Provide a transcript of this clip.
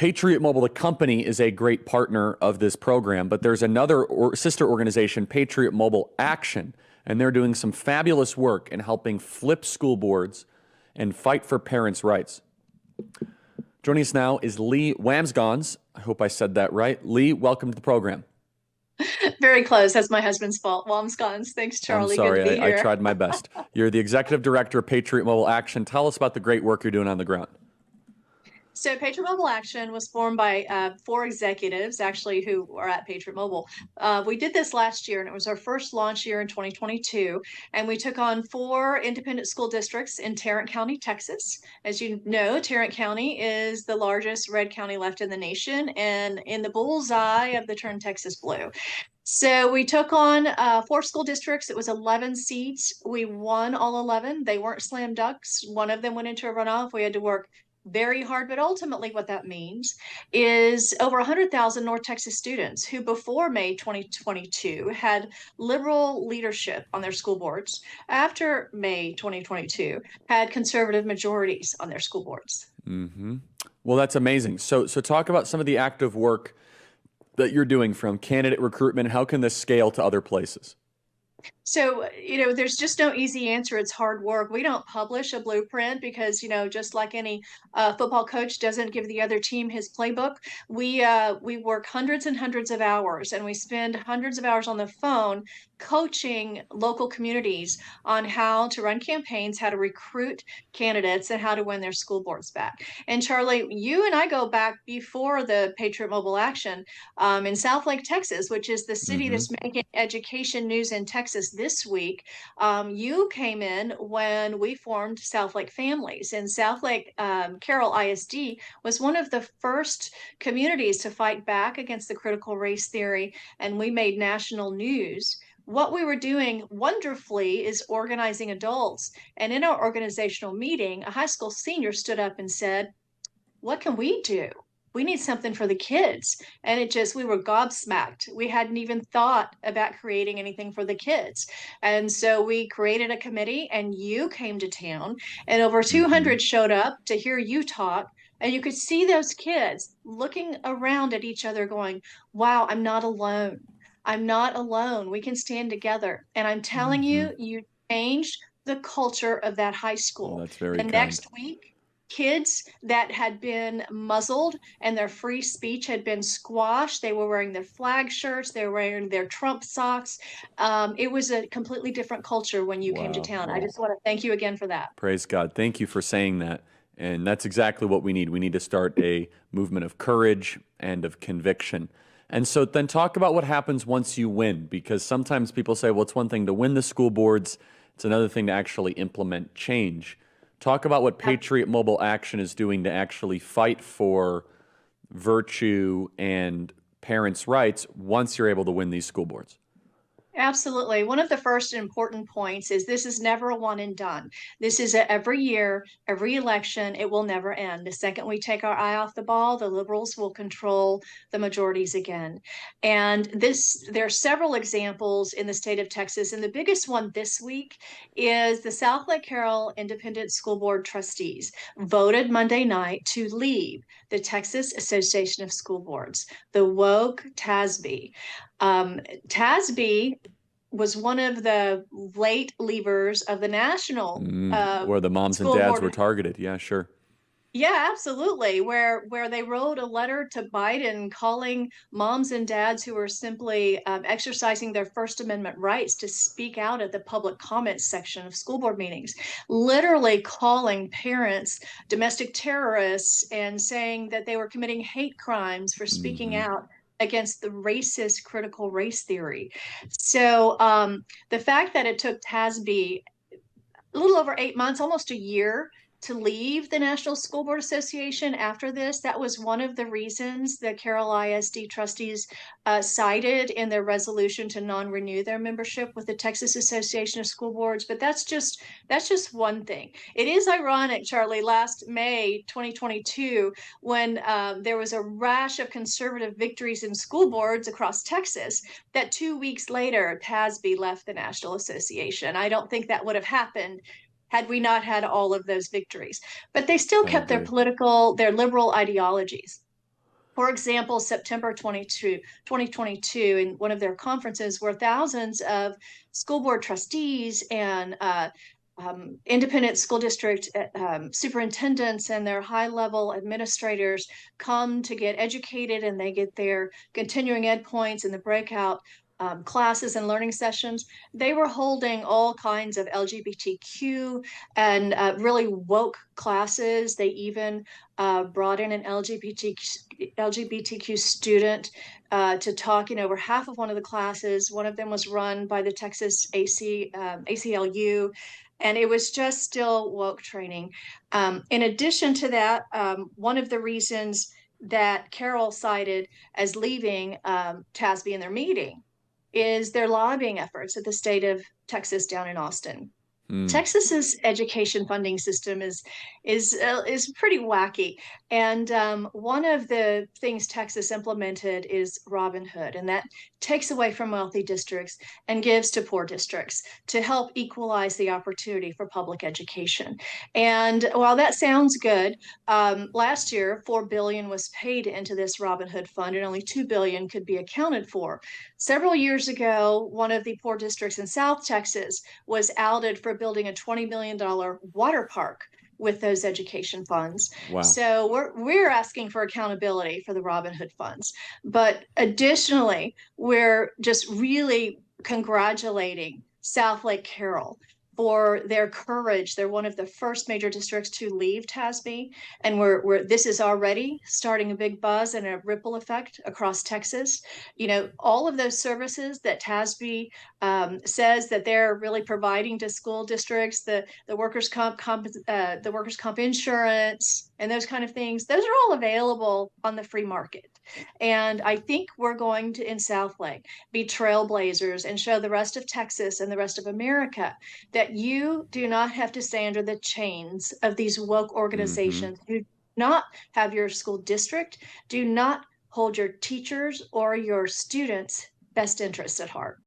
Patriot Mobile, the company, is a great partner of this program, but there's another sister organization, Patriot Mobile Action, and they're doing some fabulous work in helping flip school boards and fight for parents' rights. Joining us now is Leigh Wambsganss. I hope I said that right. Leigh, welcome to the program. Very close. That's my husband's fault. Wambsganss. Thanks, I'm Charlie. Good to sorry, be I here. tried my best. You're the executive director of Patriot Mobile Action. Tell us about the great work you're doing on the ground. So Patriot Mobile Action was formed by 4 executives, actually, who are at Patriot Mobile. We did this last year, and it was our first launch year in 2022. And we took on 4 independent school districts in Tarrant County, Texas. As you know, Tarrant County is the largest red county left in the nation and in the bullseye of the term Texas Blue. So we took on 4 school districts. It was 11 seats. We won all 11. They weren't slam dunks. One of them went into a runoff. We had to work very hard, but ultimately what that means is over 100,000 North Texas students who before May 2022 had liberal leadership on their school boards, after May 2022 had conservative majorities on their school boards. Mm-hmm. Well, that's amazing. So talk about some of the active work that you're doing from candidate recruitment. How can this scale to other places? So, there's just no easy answer. It's hard work. We don't publish a blueprint because, just like any football coach doesn't give the other team his playbook, we work hundreds and hundreds of hours, and we spend hundreds of hours on the phone coaching local communities on how to run campaigns, how to recruit candidates, and how to win their school boards back. And Charlie, you and I go back before the Patriot Mobile Action in Southlake, Texas, which is the city Mm-hmm. that's making education news in Texas this week. You came in when we formed Southlake Families, and Southlake Carroll ISD was one of the first communities to fight back against the critical race theory, and we made national news. What we were doing wonderfully is organizing adults. And in our organizational meeting, a high school senior stood up and said, "What can we do? We need something for the kids." And we were gobsmacked. We hadn't even thought about creating anything for the kids. And so we created a committee, and you came to town, and over Mm-hmm. 200 showed up to hear you talk. And you could see those kids looking around at each other going, "Wow, I'm not alone. I'm not alone. We can stand together." And I'm telling Mm-hmm. you, you changed the culture of that high Well, school. that's very The kind. next week, kids that had been muzzled and their free speech had been squashed. They were wearing their flag shirts, they were wearing their Trump socks. It was a completely different culture when you came to Wow. town. I Well, just want to thank you again for that. praise God. Thank you for saying that. And that's exactly what we need. We need to start a movement of courage and of conviction. And so then talk about what happens once you win, because sometimes people say, well, it's one thing to win the school boards, it's another thing to actually implement change. Talk about what Patriot Mobile Action is doing to actually fight for virtue and parents' rights once you're able to win these school boards. Absolutely. One of the first important points is this is never a one and done. This is a every year, every election, it will never end. The second we take our eye off the ball, the liberals will control the majorities again. And there are several examples in the state of Texas, and the biggest one this week is the Southlake Carroll Independent School Board trustees voted Monday night to leave the Texas Association of School Boards, the woke TASB. TASB was one of the late leavers of the national Where the moms and school dads were board. targeted. Yeah, sure. Yeah, absolutely. Where they wrote a letter to Biden calling moms and dads who were simply exercising their First Amendment rights to speak out at the public comments section of school board meetings, literally calling parents domestic terrorists and saying that they were committing hate crimes for speaking Mm-hmm. out against the racist critical race theory. So the fact that it took TASB a little over 8 months, almost a year, to leave the National School Board Association after this. That was one of the reasons the Carroll ISD trustees cited in their resolution to non-renew their membership with the Texas Association of School Boards. But that's just one thing. It is ironic, Charlie, last May 2022, when there was a rash of conservative victories in school boards across Texas, that 2 weeks later, TASB left the National Association. I don't think that would have happened had we not had all of those victories. But they still I kept agree. their liberal ideologies. For example, September 2022, in one of their conferences, where thousands of school board trustees and independent school district superintendents and their high-level administrators come to get educated, and they get their continuing ed points in the breakout classes and learning sessions. They were holding all kinds of LGBTQ and really woke classes. They even brought in an LGBTQ student to talk. Over half of one of the classes, one of them was run by the Texas ACLU, and it was just still woke training. In addition to that, one of the reasons that Carroll cited as leaving TASB in their meeting is their lobbying efforts at the state of Texas down in Austin. Texas's education funding system is pretty wacky, and one of the things Texas implemented is Robin Hood, and that takes away from wealthy districts and gives to poor districts to help equalize the opportunity for public education. And while that sounds good, last year $4 billion was paid into this Robin Hood fund, and only $2 billion could be accounted for. Several years ago, one of the poor districts in South Texas was outed for building a $20 million water park with those education funds. Wow. So we're asking for accountability for the Robin Hood funds. But additionally, we're just really congratulating Southlake Carroll for their courage. They're one of the first major districts to leave TASB, and this is already starting a big buzz and a ripple effect across Texas. All of those services that TASB says that they're really providing to school districts, the workers' comp insurance, and those kind of things, those are all available on the free market. And I think we're going to, in Southlake, be trailblazers and show the rest of Texas and the rest of America that you do not have to stay under the chains of these woke organizations who do not have your school district, do not hold your teachers or your students' best interests at heart.